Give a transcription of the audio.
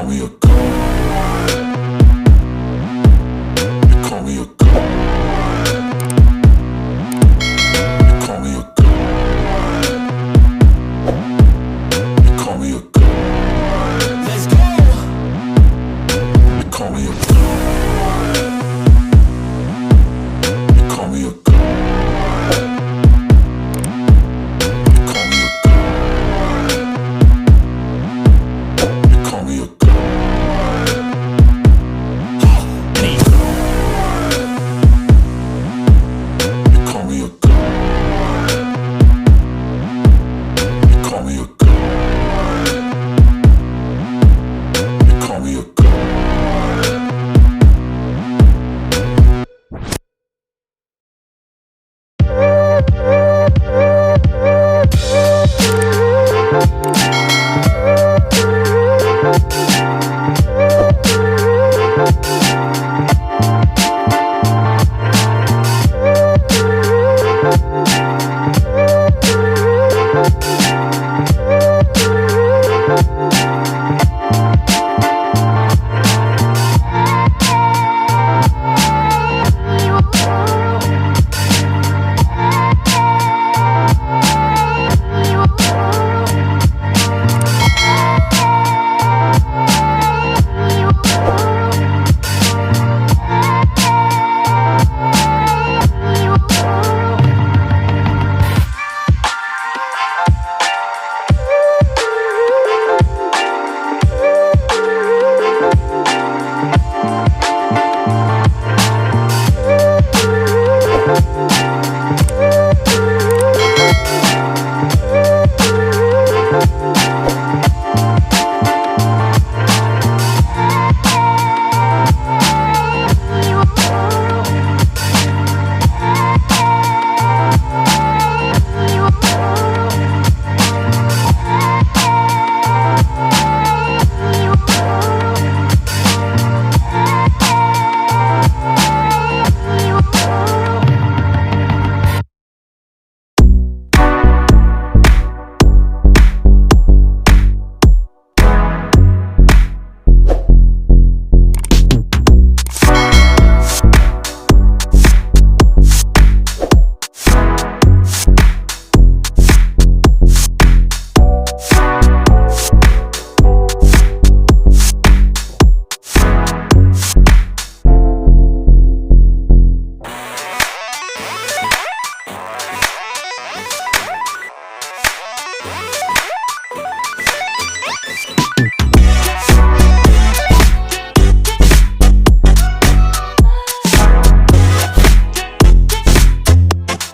call me a god. You call me a god. You call me a god. You call me a god. Let's go. You call me a god. You call me a god. You call me a god. You call me a god. You call me a god. You call me a god.